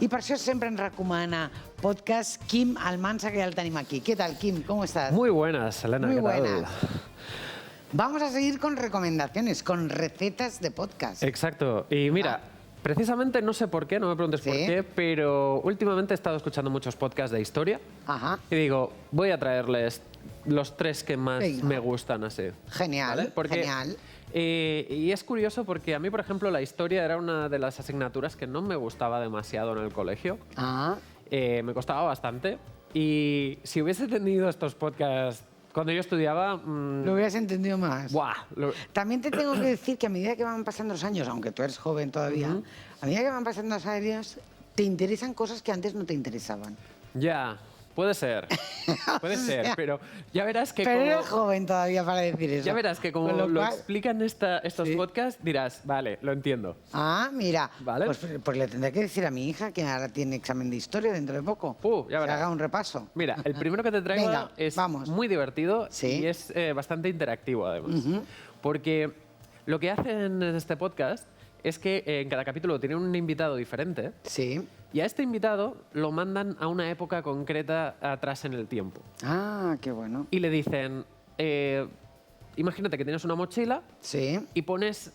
I per això sempre ens recomana podcast Quim Almansa, que ja el tenim aquí. ¿Qué tal, Quim? ¿Cómo estás? Muy buenas, Elena. Muy ¿qué tal? buenas. Vamos a seguir con recomendaciones, con recetas de podcast. Exacto. Y mira, precisamente no sé por qué, no me preguntes por qué, pero últimamente he estado escuchando muchos podcasts de historia. Ajá. Y digo, voy a traerles los 3 que más me gustan así. Genial, ¿vale? Porque, genial. Y es curioso porque a mí, por ejemplo, la historia era una de las asignaturas que no me gustaba demasiado en el colegio. Ah. Me costaba bastante. Y si hubiese tenido estos podcasts cuando yo estudiaba... Lo hubieras entendido más. ¡Buah! También te tengo que decir que a medida que van pasando los años, aunque tú eres joven todavía, a medida que van pasando los años, te interesan cosas que antes no te interesaban. Ya, puede ser. Puede ser, pero ya verás que Pero como... eres joven todavía para decir eso. Ya verás que como Con lo cual- explican estos podcasts, dirás, vale, lo entiendo. Ah, mira. Vale. Pues le tendré que decir a mi hija que ahora tiene examen de historia dentro de poco. Ya que verás. haga un repaso. Mira, el primero que te traigo Venga, es vamos. muy divertido Sí. y es bastante interactivo, además. Porque lo que hacen en este podcast es que en cada capítulo tienen un invitado diferente. Sí. Y a este invitado lo mandan a una época concreta atrás en el tiempo. Ah, qué bueno. Y le dicen, imagínate que tienes una mochila Sí. y puedes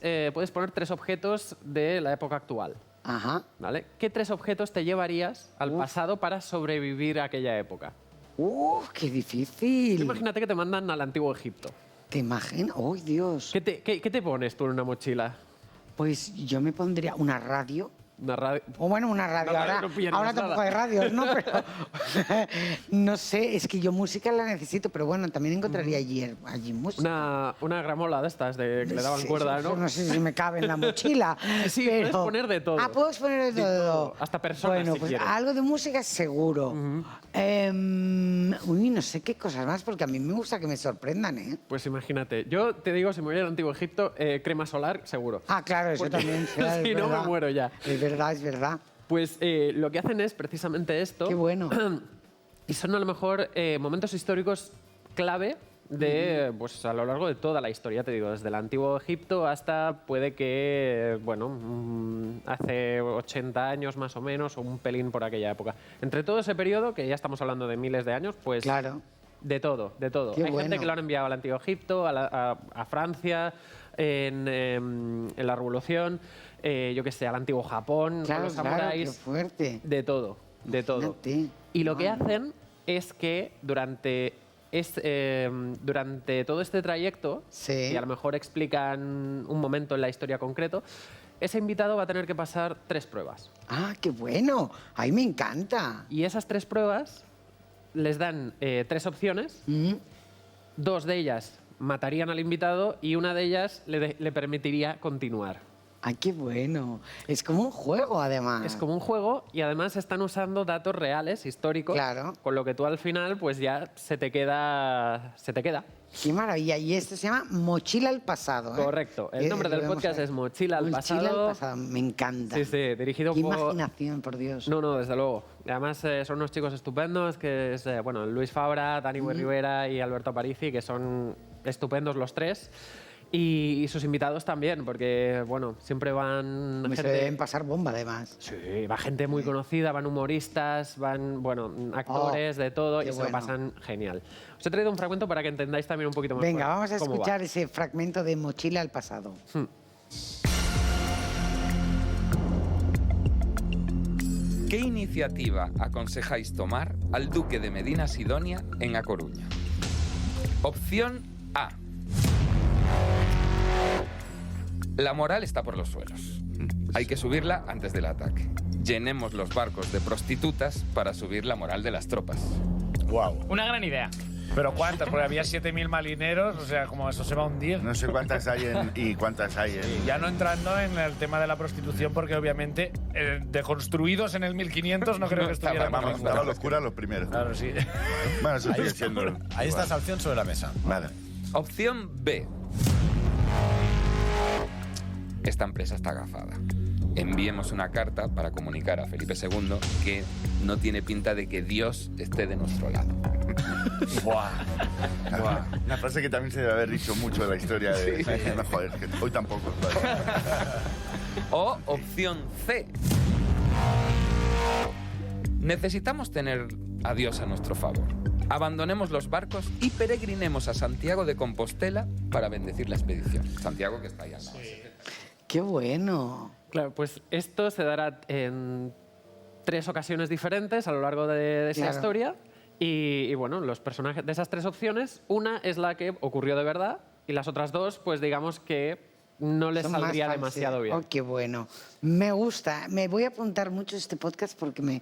poner 3 objetos de la época actual. Ajá. ¿Vale? ¿Qué 3 objetos te llevarías al pasado para sobrevivir a aquella época? Qué difícil. Imagínate que te mandan al antiguo Egipto. ¿Te imaginas? ¡Uy, Dios! ¿Qué te pones tú en una mochila? Pues yo me pondría una radio. Una radio. O bueno, una radio. No, ahora no pierdes ahora tampoco nada. hay radios, ¿no? Pero no sé, es que yo música la necesito, pero bueno, también encontraría allí música. Una gramola de estas de que le daban Sí, cuerda, ¿no? No sé si me cabe en la mochila. Sí, pero... puedes poner de todo. Ah, puedes poner de todo. Hasta personas, Bueno, si pues quieres. algo de música seguro. No sé qué cosas más, porque a mí me gusta que me sorprendan, ¿eh? Pues imagínate. Yo te digo, si me voy al antiguo Egipto, crema solar, seguro. Ah, claro, eso Porque también. será, si es no, me verdad. muero ya. Es verdad, es verdad. Pues lo que hacen es precisamente esto. Qué bueno. Y son a lo mejor momentos históricos clave de, pues a lo largo de toda la historia, te digo, desde el antiguo Egipto hasta puede que, hace 80 años más o menos, o un pelín por aquella época. Entre todo ese periodo, que ya estamos hablando de miles de años, pues Claro. de todo, de todo. Qué Hay gente bueno. que lo han enviado al antiguo Egipto, a Francia, en la Revolución, yo qué sé, al antiguo Japón, Claro, con los claro, samuráis. qué fuerte. De todo, de todo. Imagínate. Y lo que hacen es que durante todo este trayecto, Sí. y a lo mejor explican un momento en la historia concreto, ese invitado va a tener que pasar 3 pruebas. Ah, qué bueno. Ay, me encanta. Y esas 3 pruebas les dan 3 opciones. 2 de ellas matarían al invitado y una de ellas le permitiría continuar. Ay, qué bueno. Es como un juego, además. Es como un juego y además están usando datos reales, históricos, Claro. con lo que tú al final pues ya se te queda. Qué maravilla. Y esto se llama Mochila al pasado, ¿eh? Correcto. El nombre del Debemos podcast saber. es Mochila al Mochila pasado. al pasado. Me encanta. Sí, sí, dirigido Qué por... imaginación, por Dios. No, desde luego. Y además son unos chicos estupendos, que es Luis Fabra, Dani Rivera y Alberto Aparici, que son estupendos los 3. Y sus invitados también, porque, siempre van Se deben pasar bomba, además. Sí, va gente muy conocida, van humoristas, van, actores, de todo, qué y se lo bueno. pasan genial. Os he traído un fragmento para que entendáis también un poquito más. Venga, vamos a cómo va. escuchar ese fragmento de Mochila al pasado. ¿Qué iniciativa aconsejáis tomar al duque de Medina Sidonia en A Coruña? Opción A. La moral está por los suelos. Hay que subirla antes del ataque. Llenemos los barcos de prostitutas para subir la moral de las tropas. Wow. Una gran idea. ¿Pero cuántas? Porque había 7.000 marineros, o sea, como eso se va a hundir. No sé cuántas hay y cuántas hay en... Ya no entrando en el tema de la prostitución, porque obviamente deconstruidos en el 1500 no creo que estuvieran. Vamos, estaba locura los primeros. Claro, sí. Bueno, eso sigue siendo... Ahí está esa opción sobre la mesa. Nada. Opción B. Esta empresa está agafada. Enviemos una carta para comunicar a Felipe II que no tiene pinta de que Dios esté de nuestro lado. Buah. Buah. Una frase que también se debe haber dicho mucho de la historia de... Sí. No, joder, que hoy tampoco. Vale. O opción C. Necesitamos tener a Dios a nuestro favor. Abandonemos los barcos y peregrinemos a Santiago de Compostela para bendecir la expedición. Santiago, que está ahí al lado. ¡Qué bueno! Claro, pues esto se dará en 3 ocasiones diferentes a lo largo de esa Claro. historia. Y bueno, los personajes de esas 3 opciones, una es la que ocurrió de verdad y las otras 2, pues digamos que no les Son más saldría fancy. demasiado bien. Oh, qué bueno. Me gusta. Me voy a apuntar mucho este podcast porque me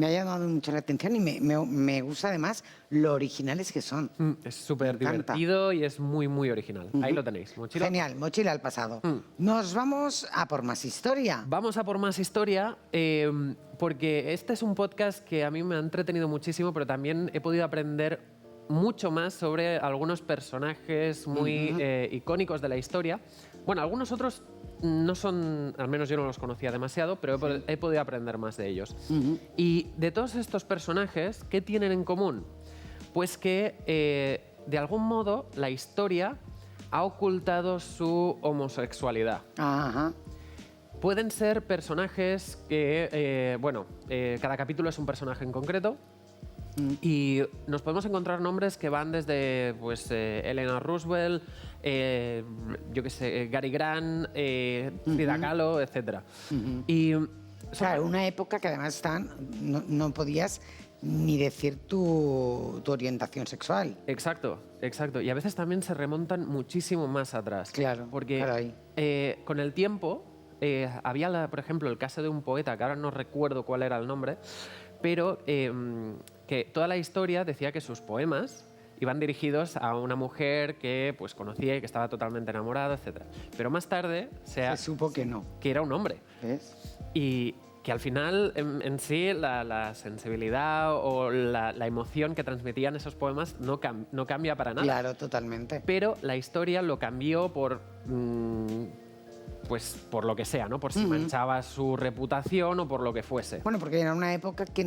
ha llamado mucho la atención y me gusta además lo originales que son. Es súper Me encanta. divertido y es muy, muy original. Ahí lo tenéis. Mochila. Genial, mochila al pasado. Nos vamos a por más historia. Vamos a por más historia, porque este es un podcast que a mí me ha entretenido muchísimo, pero también he podido aprender mucho más sobre algunos personajes muy icónicos de la historia. Bueno, algunos otros no son, al menos yo no los conocía demasiado, pero he podido aprender más de ellos. Y de todos estos personajes, ¿qué tienen en común? Pues que, de algún modo, la historia ha ocultado su homosexualidad. Ajá. Pueden ser personajes que, cada capítulo es un personaje en concreto. Y nos podemos encontrar nombres que van desde pues, Eleanor Roosevelt, yo qué sé, Gary Grant, Frida Kahlo, etc. Y Claro, una época que además no podías ni decir tu orientación sexual. Exacto, exacto. Y a veces también se remontan muchísimo más atrás. Claro, Porque caray. con el tiempo había, por ejemplo, el caso de un poeta, que ahora no recuerdo cuál era el nombre, pero que toda la historia decía que sus poemas iban dirigidos a una mujer que pues, conocía y que estaba totalmente enamorada, etc. Pero más tarde Se supo que no. que era un hombre. ¿Ves? Y que al final, en sí, la sensibilidad o la emoción que transmitían esos poemas no cambia para nada. Claro, totalmente. Pero la historia lo cambió por por lo que sea, ¿no? Por si manchaba su reputación o por lo que fuese. Bueno, porque era una época que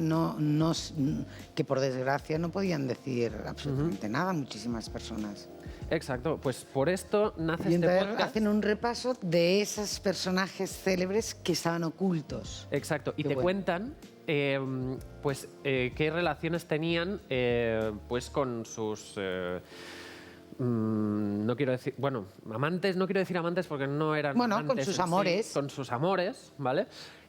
que por desgracia no podían decir absolutamente nada muchísimas personas. Exacto, pues por esto nace Y este entonces podcast. hacen un repaso de esos personajes célebres que estaban ocultos. Exacto, y Qué te bueno. cuentan qué relaciones tenían pues con sus... no quiero decir... Bueno, amantes, no quiero decir amantes porque no eran Bueno, con amantes sus en sí, amores. con sus amores, ¿vale?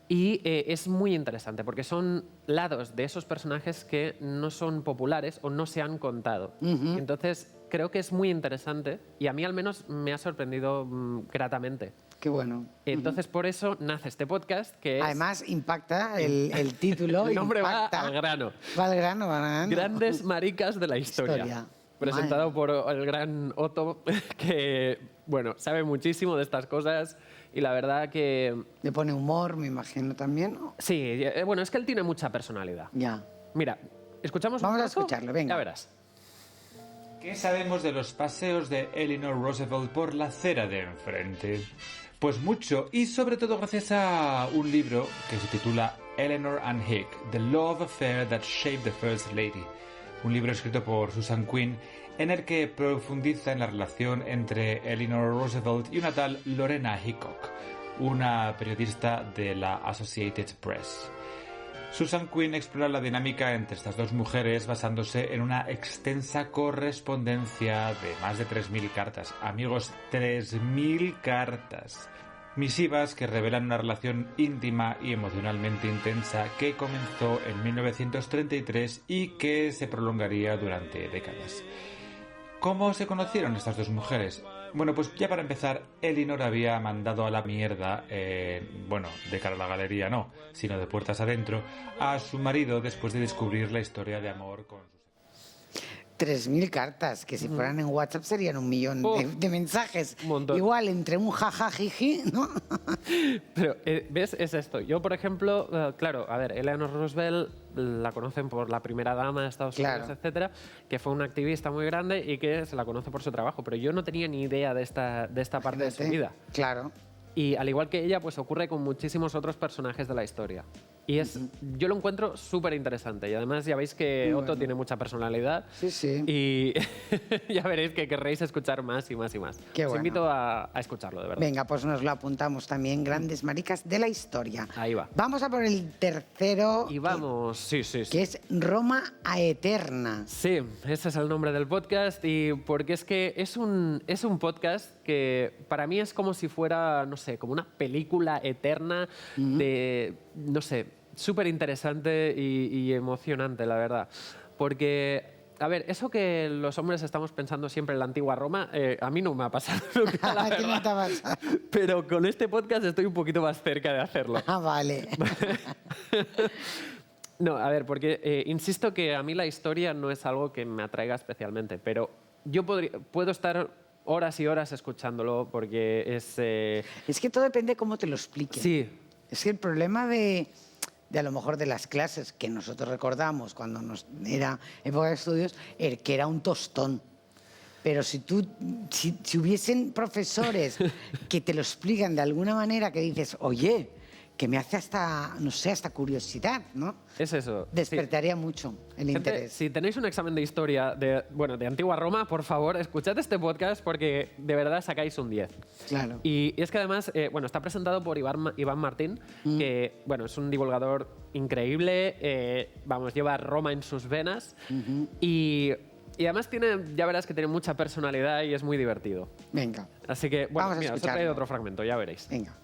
Y es muy interesante porque son lados de esos personajes que no son populares o no se han contado. Entonces, creo que es muy interesante y a mí al menos me ha sorprendido gratamente. Qué bueno. Entonces, por eso nace este podcast que es... Además, impacta el título. El nombre impacta. va al grano. Va al grano, va al grano. Grandes maricas de la historia. Historia. Presentado por el gran Otto, que, bueno, sabe muchísimo de estas cosas y la verdad que... Le pone humor, me imagino también. ¿No? Sí, bueno, es que él tiene mucha personalidad. Ya. Mira, ¿escuchamos un Vamos a trozo? escucharlo, venga. Ya verás. ¿Qué sabemos de los paseos de Eleanor Roosevelt por la acera de enfrente? Pues mucho, y sobre todo gracias a un libro que se titula Eleanor and Hick, The Love Affair That Shaped the First Lady. Un libro escrito por Susan Quinn en el que profundiza en la relación entre Eleanor Roosevelt y una tal Lorena Hickok, una periodista de la Associated Press. Susan Quinn explora la dinámica entre estas dos mujeres basándose en una extensa correspondencia de más de 3.000 cartas. Amigos, 3.000 cartas. Misivas que revelan una relación íntima y emocionalmente intensa que comenzó en 1933 y que se prolongaría durante décadas. ¿Cómo se conocieron estas dos mujeres? Bueno, pues ya para empezar, Eleanor había mandado a la mierda, de cara a la galería no, sino de puertas adentro, a su marido después de descubrir la historia de amor con sus... 3.000 cartas, que si fueran en WhatsApp serían 1 millón de mensajes. Un montón. Igual entre un jajajiji, ¿no? Pero, ¿ves? Es esto. Yo, por ejemplo, claro, a ver, Eleanor Roosevelt la conocen por la primera dama de Estados Claro. Unidos, etcétera, que fue una activista muy grande y que se la conoce por su trabajo, pero yo no tenía ni idea de esta parte de su Imagínate. vida. Claro. Y al igual que ella, pues ocurre con muchísimos otros personajes de la historia. Y yo lo encuentro súper interesante. Y además ya veis que Otto tiene mucha personalidad. Sí, sí. Y ya veréis que querréis escuchar más y más y más. Qué Os bueno. invito a escucharlo, de verdad. Venga, pues nos lo apuntamos también, Grandes Maricas de la Historia. Ahí va. Vamos a por el tercero, Y vamos, sí. que es Roma a Eterna. Sí, ese es el nombre del podcast y porque es que es un podcast que para mí es como si fuera, no sé, como una película eterna de, no sé, súper interesante y emocionante, la verdad. Porque, a ver, eso que los hombres estamos pensando siempre en la antigua Roma, a mí no me ha pasado nunca, la ¿A ti no verdad. te ha pasado? Pero con este podcast estoy un poquito más cerca de hacerlo. Ah, vale. No, a ver, porque insisto que a mí la historia no es algo que me atraiga especialmente, pero yo puedo estar horas y horas escuchándolo porque es... Es que todo depende de cómo te lo expliquen. Sí, Es que el problema de a lo mejor de las clases que nosotros recordamos cuando era época de estudios, que era un tostón. Pero si hubiesen profesores que te lo explican de alguna manera que dices, oye, que me hace hasta, no sé, hasta curiosidad, ¿no? es eso. Sí. Despertaría mucho el Gente, interés. si tenéis un examen de historia de antigua Roma, por favor, escuchad este podcast porque de verdad sacáis un 10. Claro. Y es que además, está presentado por Iván Martín, que, es un divulgador increíble, lleva Roma en sus venas y además ya verás que tiene mucha personalidad y es muy divertido. Venga, Así que, Vamos a mira, os he escucharlo. traído otro fragmento, ya veréis. venga.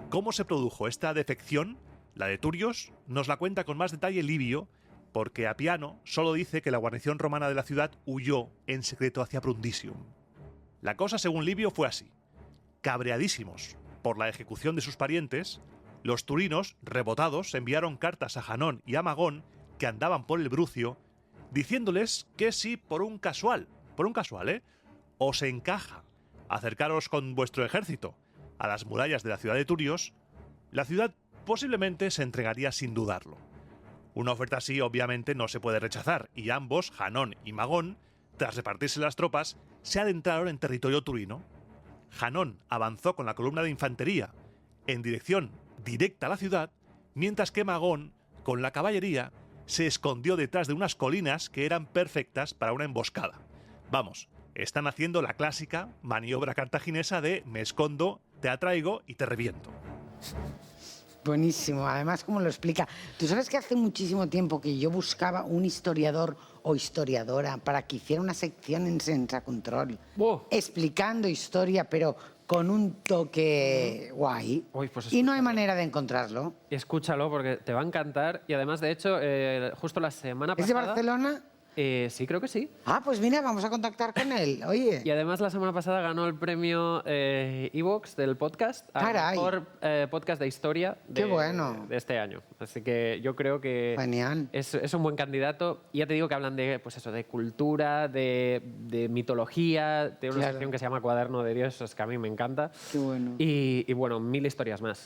¿Cómo se produjo esta defección, la de Turios? Nos la cuenta con más detalle Livio, porque Apiano solo dice que la guarnición romana de la ciudad huyó en secreto hacia Brundisium. La cosa, según Livio, fue así. Cabreadísimos por la ejecución de sus parientes, los turinos, rebotados, enviaron cartas a Janón y a Magón, que andaban por el Brucio, diciéndoles que si por un casual, os encaja acercaros con vuestro ejército a las murallas de la ciudad de Turios, la ciudad posiblemente se entregaría sin dudarlo. Una oferta así obviamente no se puede rechazar, y ambos, Janón y Magón, tras repartirse las tropas, se adentraron en territorio turino. Janón avanzó con la columna de infantería en dirección directa a la ciudad, mientras que Magón, con la caballería, se escondió detrás de unas colinas que eran perfectas para una emboscada. Vamos, están haciendo la clásica maniobra cartaginesa de me escondo, te atraigo y te reviento. Buenísimo, además como lo explica. Tú sabes que hace muchísimo tiempo que yo buscaba un historiador o historiadora para que hiciera una sección en Sense Control, explicando historia, pero con un toque guay. Uy, pues y no hay manera de encontrarlo. Escúchalo porque te va a encantar y además, de hecho, justo la semana ¿Es de pasada... Barcelona? Sí, creo que sí. Ah, pues mira, vamos a contactar con él. Oye. Y además la semana pasada ganó el premio Evox del podcast al Caray. mejor podcast de historia Qué bueno. de este año. Así que yo creo que Genial. es un buen candidato. Y ya te digo que hablan de, de cultura, de mitología, de una Claro. sección que se llama Cuaderno de Dios, que a mí me encanta. Qué bueno. Y bueno, 1000 historias más.